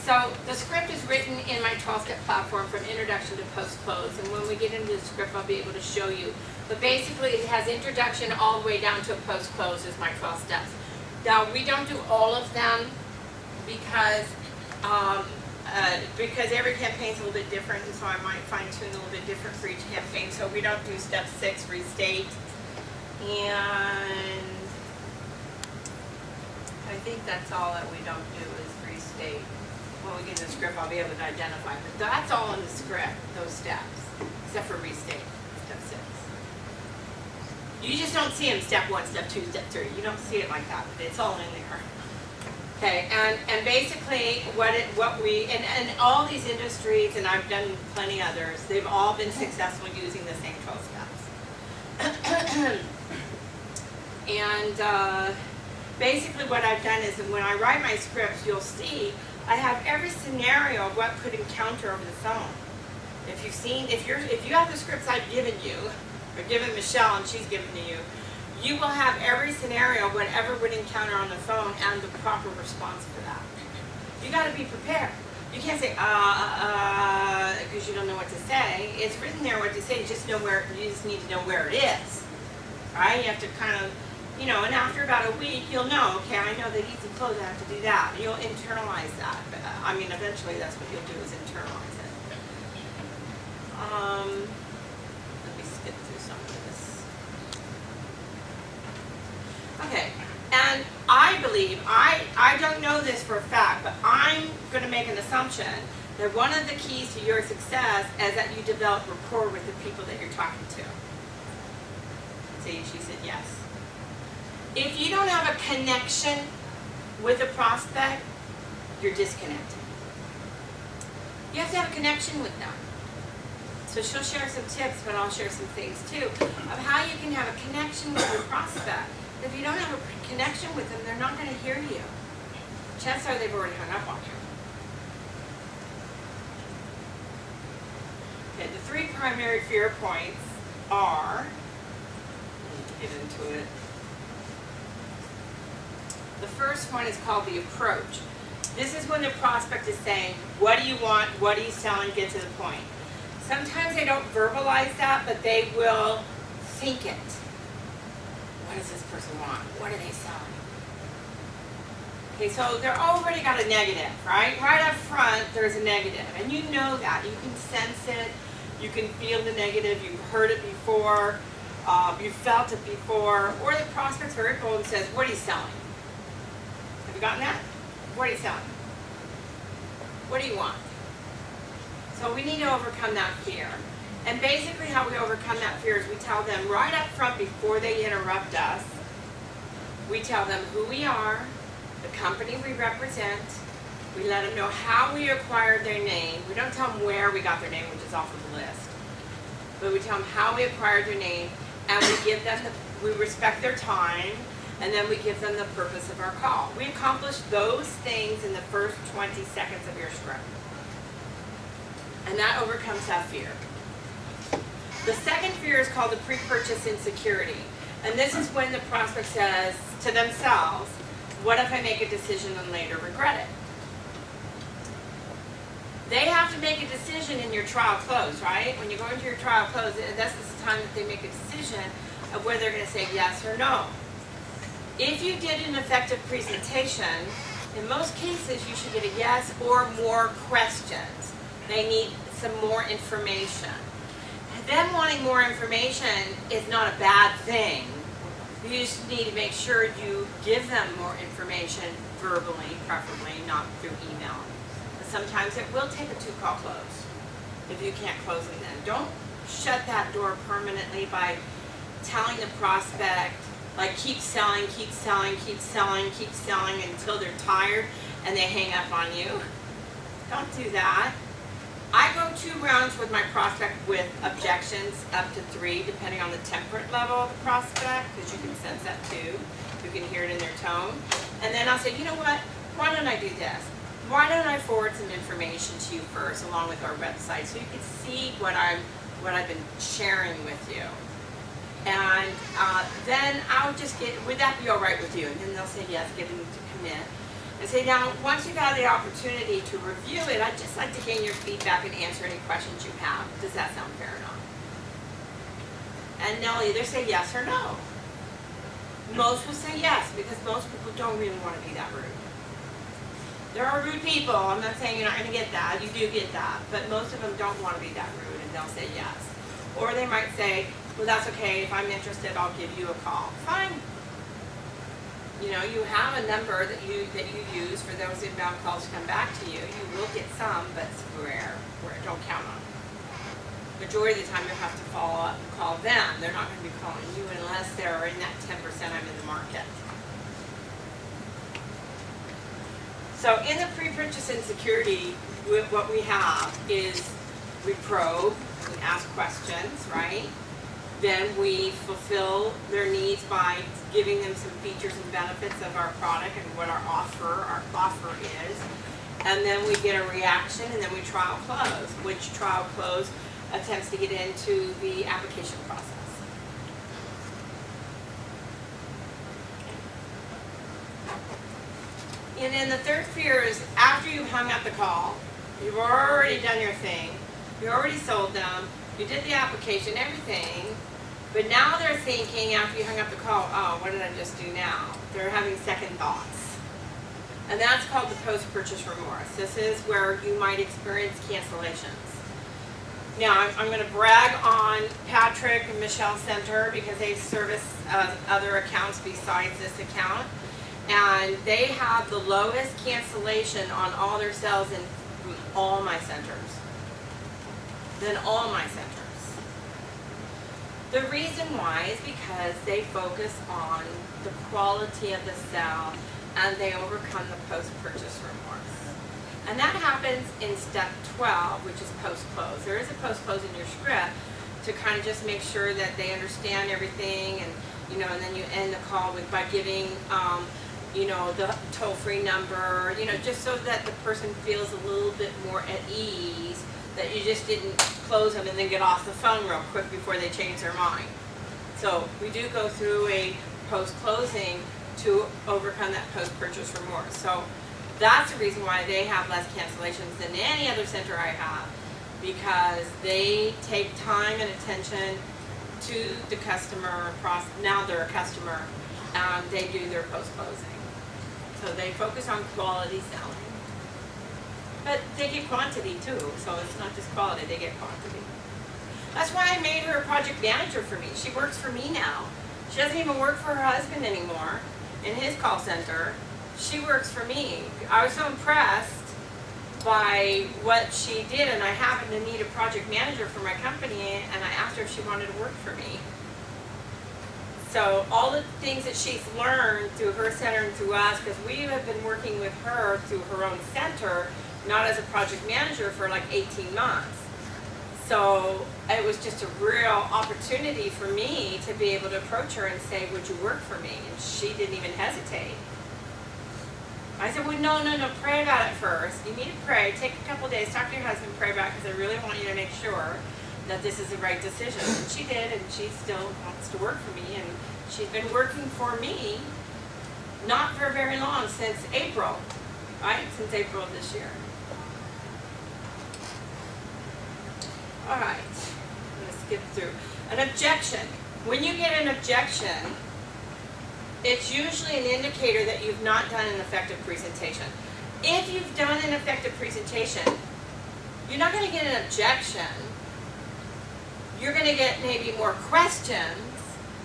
So the script is written in my 12-step platform from introduction to post-close, and when we get into the script, I'll be able to show you. But basically, it has introduction all the way down to post-close is my 12 steps. Now, we don't do all of them because every campaign is a little bit different, and so I might fine-tune a little bit different for each campaign. So we don't do step 6, restate, and I think that's all that we don't do is restate. When we get in the script, I'll be able to identify. But that's all in the script, those steps, except for restate, step 6. You just don't see them step 1, step 2, step 3. You don't see it like that, but it's all in there. Okay, and basically and all these industries, and I've done plenty others, they've all been successful using the same 12 steps. And basically what I've done is when I write my scripts, you'll see I have every scenario of what could encounter over the phone. If you have the scripts I've given you, or given Michelle and she's given to you, you will have every scenario, whatever would encounter on the phone, and the proper response for that. You got to be prepared. You can't say because you don't know what to say. It's written there what to say. You just need to know where it is, right? You have to kind of. And after about a week, you'll know, okay, I know that easy close, I have to do that. You'll internalize that. Eventually that's what you'll do is internalize it. Let me skip through some of this. Okay, and I believe, I don't know this for a fact, but I'm going to make an assumption that one of the keys to your success is that you develop rapport with the people that you're talking to. See, she said yes. If you don't have a connection with a prospect, you're disconnected. You have to have a connection with them. So she'll share some tips, but I'll share some things too, of how you can have a connection with your prospect. If you don't have a connection with them, they're not going to hear you. Chances are they've already hung up on you. Okay, the 3 primary fear points are, get into it. The first one is called the approach. This is when the prospect is saying, what do you want, what are you selling, get to the point. Sometimes they don't verbalize that, but they will think it. What does this person want? What are they selling? Okay, so they're already got a negative, right? Right up front, there's a negative, and you know that. You can sense it. You can feel the negative. You've heard it before. You've felt it before. Or the prospect's very bold and says, what are you selling? Have you gotten that? What are you selling? What do you want? So we need to overcome that fear. And basically how we overcome that fear is we tell them right up front before they interrupt us, we tell them who we are, the company we represent, we let them know how we acquired their name. We don't tell them where we got their name, which is off of the list. But we tell them how we acquired their name, and we give them we respect their time, and then we give them the purpose of our call. We accomplish those things in the first 20 seconds of your script. And that overcomes that fear. The second fear is called the pre-purchase insecurity. And this is when the prospect says to themselves, what if I make a decision and later regret it? They have to make a decision in your trial close, right? When you go into your trial close, this is the time that they make a decision of whether they're going to say yes or no. If you did an effective presentation, in most cases you should get a yes or more questions. They need some more information. Them wanting more information is not a bad thing. You just need to make sure you give them more information verbally, preferably, not through email. But sometimes it will take a 2-call close if you can't close them then. Don't shut that door permanently by telling the prospect, like, keep selling, keep selling, keep selling, keep selling until they're tired and they hang up on you. Don't do that. I go 2 rounds with my prospect with objections, up to 3, depending on the temperament level of the prospect, because you can sense that too. You can hear it in their tone. And then I'll say, you know what, why don't I do this? Why don't I forward some information to you first, along with our website, so you can see what I've been sharing with you. And then I'll just would that be all right with you? And then they'll say yes, get them to commit. And say, now, once you've had the opportunity to review it, I'd just like to gain your feedback and answer any questions you have. Does that sound fair enough? And they'll either say yes or no. Most will say yes, because most people don't really want to be that rude. There are rude people. I'm not saying you're not going to get that. You do get that. But most of them don't want to be that rude, and they'll say yes. Or they might say, well, that's okay. If I'm interested, I'll give you a call. Fine. You know, you have a number that you use for those inbound calls to come back to you. You will get some, but it's rare. Don't count on it. Majority of the time, you'll have to follow up and call them. They're not going to be calling you unless they're in that 10% I'm in the market. So in the pre-purchase insecurity, what we have is we probe, we ask questions, right? Then we fulfill their needs by giving them some features and benefits of our product and what our offer is. And then we get a reaction, and then we trial close, which trial close attempts to get into the application process. And then the third fear is after you've hung up the call, you've already done your thing, you already sold them, you did the application, everything, but now they're thinking after you hung up the call, oh, what did I just do now? They're having second thoughts. And that's called the post-purchase remorse. This is where you might experience cancellations. Now, I'm going to brag on Patrick and Michelle Center because they service other accounts besides this account. And they have the lowest cancellation on all their sales in all my centers. Than all my centers. The reason why is because they focus on the quality of the sale and they overcome the post-purchase remorse. And that happens in step 12, which is post-close. There is a post-close in your script to kind of just make sure that they understand everything, and and then you end the call by giving the toll-free number, just so that the person feels a little bit more at ease, that you just didn't close them and then get off the phone real quick before they change their mind. So we do go through a post-closing to overcome that post-purchase remorse. So that's the reason why they have less cancellations than any other center I have, because they take time and attention to the customer, now they're a customer, and they do their post-closing. So they focus on quality selling. But they get quantity too, so it's not just quality, they get quantity. That's why I made her a project manager for me. She works for me now. She doesn't even work for her husband anymore in his call center. She works for me. I was so impressed by what she did, and I happened to need a project manager for my company, and I asked her if she wanted to work for me. So all the things that she's learned through her center and through us, because we have been working with her through her own center, not as a project manager, for like 18 months. So it was just a real opportunity for me to be able to approach her and say, would you work for me? And she didn't even hesitate. I said, well, no, pray about it first. You need to pray. Take a couple days, talk to your husband, pray about it, because I really want you to make sure that this is the right decision. And she did, and she still wants to work for me. And she's been working for me, not for very long, since April, right? Since April of this year. All right, I'm going to skip through. An objection. When you get an objection, it's usually an indicator that you've not done an effective presentation. If you've done an effective presentation, you're not going to get an objection. You're going to get maybe more questions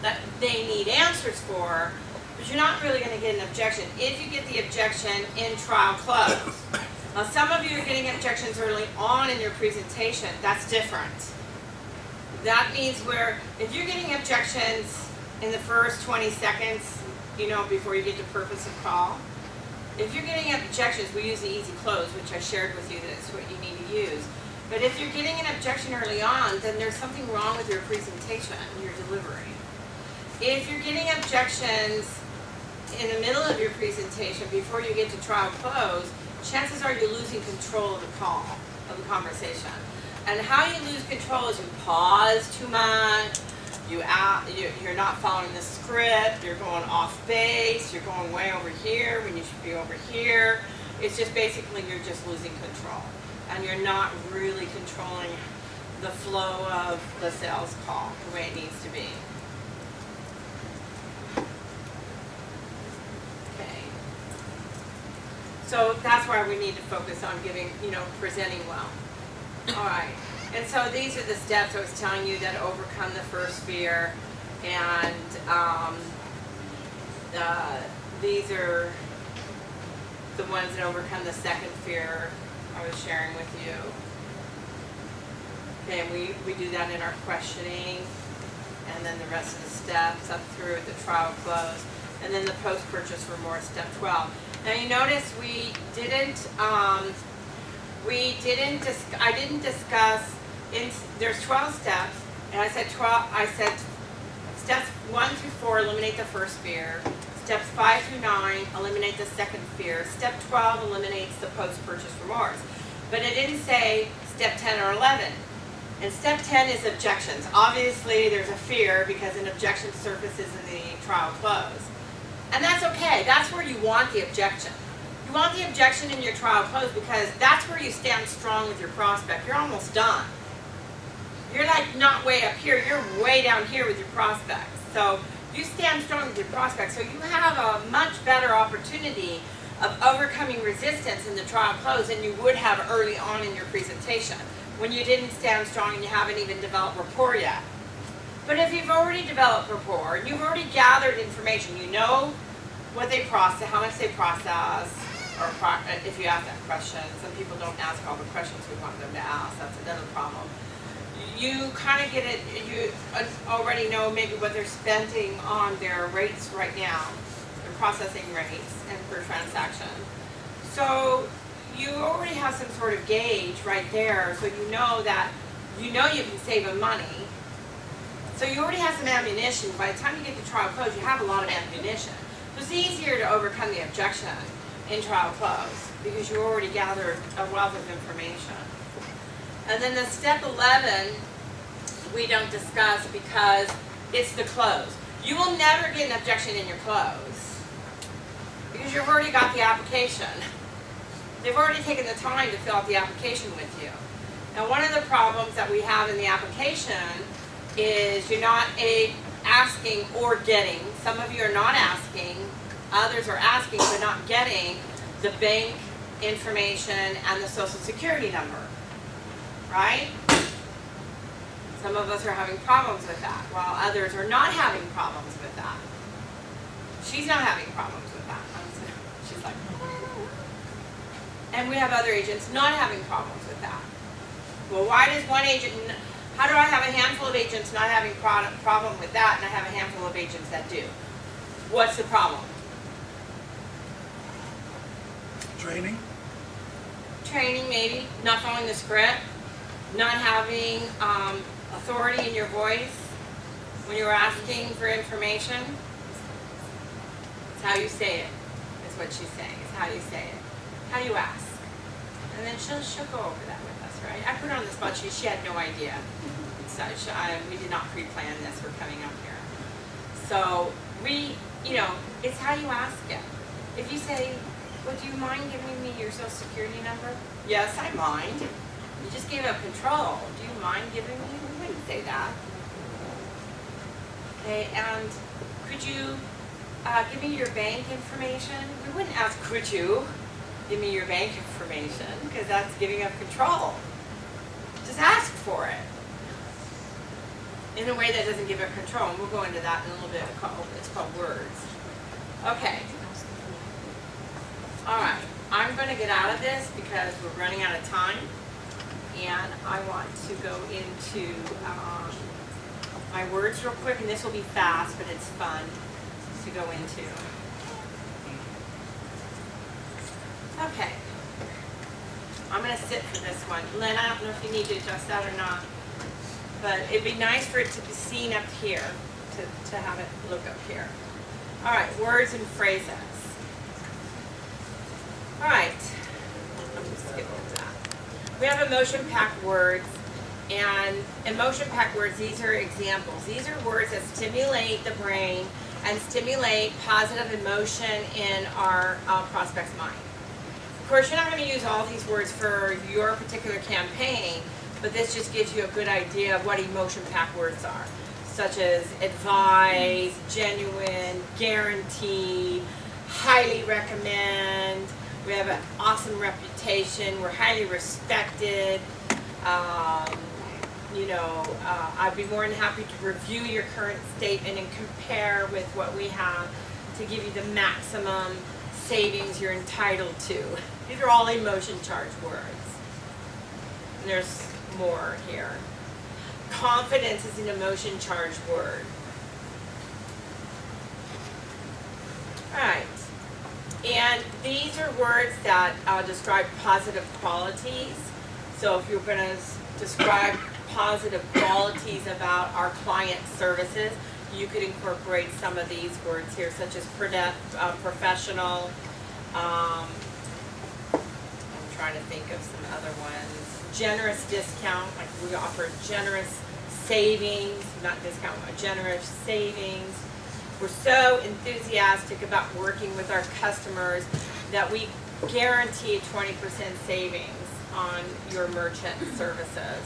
that they need answers for, but you're not really going to get an objection if you get the objection in trial close. Now, some of you are getting objections early on in your presentation. That's different. That means where if you're getting objections in the first 20 seconds, before you get to purpose of call, if you're getting objections, we use the easy close, which I shared with you, that's what you need to use. But if you're getting an objection early on, then there's something wrong with your presentation, your delivery. If you're getting objections in the middle of your presentation before you get to trial close, chances are you're losing control of the call, of the conversation. And how you lose control is you pause too much, You're not following the script, you're going off base, you're going way over here when you should be over here. It's just basically you're just losing control. And you're not really controlling the flow of the sales call the way it needs to be. Okay. So that's why we need to focus on presenting well. All right. And so these are the steps I was telling you that overcome the first fear, and these are the ones that overcome the second fear I was sharing with you. Okay, and we do that in our questioning, and then the rest of the steps up through the trial close, and then the post-purchase remorse, step 12. Now you notice I didn't discuss. There's 12 steps, and I said steps 1 through 4 eliminate the first fear. Steps 5 through 9 eliminate the second fear. Step 12 eliminates the post-purchase remorse. But it didn't say step 10 or 11. And step 10 is objections. Obviously, there's a fear because an objection surfaces in the trial close. And that's okay. That's where you want the objection. You want the objection in your trial close because that's where you stand strong with your prospect. You're almost done. You're like not way up here, you're way down here with your prospects. So you stand strong with your prospects, so you have a much better opportunity of overcoming resistance in the trial close than you would have early on in your presentation when you didn't stand strong and you haven't even developed rapport yet. But if you've already developed rapport and you've already gathered information, you know what they process, how much they process, or if you ask that question. Some people don't ask all the questions we want them to ask. That's another problem. You kind of get it, you already know maybe what they're spending on their rates right now, their processing rates and per transaction. So you already have some sort of gauge right there, so you know you can save them money. So you already have some ammunition. By the time you get to trial close, you have a lot of ammunition. So it's easier to overcome the objection in trial close because you already gathered a wealth of information. And then the step 11 we don't discuss because it's the close. You will never get an objection in your close because you've already got the application. They've already taken the time to fill out the application with you. Now one of the problems that we have in the application is you're not asking or getting. Some of you are not asking, others are asking but not getting the bank information and the social security number. Right? Some of us are having problems with that, while others are not having problems with that. She's not having problems with that. She's like, and we have other agents not having problems with that. Well, why does one agent, how do I have a handful of agents not having problem with that, and I have a handful of agents that do? What's the problem? Training? Training, maybe. Not following the script. Not having authority in your voice when you're asking for information. It's how you say it, is what she's saying. It's how you say it. How you ask. And then she'll go over that with us, right? I put her on the spot. She had no idea. So we did not pre-plan this. We're coming up here. So it's how you ask it. If you say, well, do you mind giving me your social security number? Yes, I mind. You just gave up control. Do you mind giving me? We wouldn't say that. Okay, and could you give me your bank information? We wouldn't ask, could you give me your bank information? Because that's giving up control. Just ask for it. In a way that doesn't give up control. And we'll go into that in a little bit. It's called words. Okay. All right. I'm going to get out of this because we're running out of time. And I want to go into my words real quick, and this will be fast, but it's fun to go into. Okay. I'm going to sit for this one. Len, I don't know if you need to adjust that or not, but it'd be nice for it to be seen up here, to have it look up here. All right, words and phrases. All right. I'm just skipping that. We have emotion-packed words, And emotion pack words, these are examples. These are words that stimulate the brain and stimulate positive emotion in our prospect's mind. Of course, you're not going to use all these words for your particular campaign, but this just gives you a good idea of what emotion pack words are, such as advise, genuine, guaranteed, highly recommend. We have an awesome reputation. We're highly respected. I'd be more than happy to review your current statement and compare with what we have to give you the maximum savings you're entitled to. These are all emotion charged words. And there's more here. Confidence is an emotion charged word. All right. And these are words that describe positive qualities. So if you're going to describe positive qualities about our client services, you could incorporate some of these words here, such as professional. I'm trying to think of some other ones. Generous discount, like we offer generous savings, not discount, but generous savings. We're so enthusiastic about working with our customers that we guarantee 20% savings on your merchant services.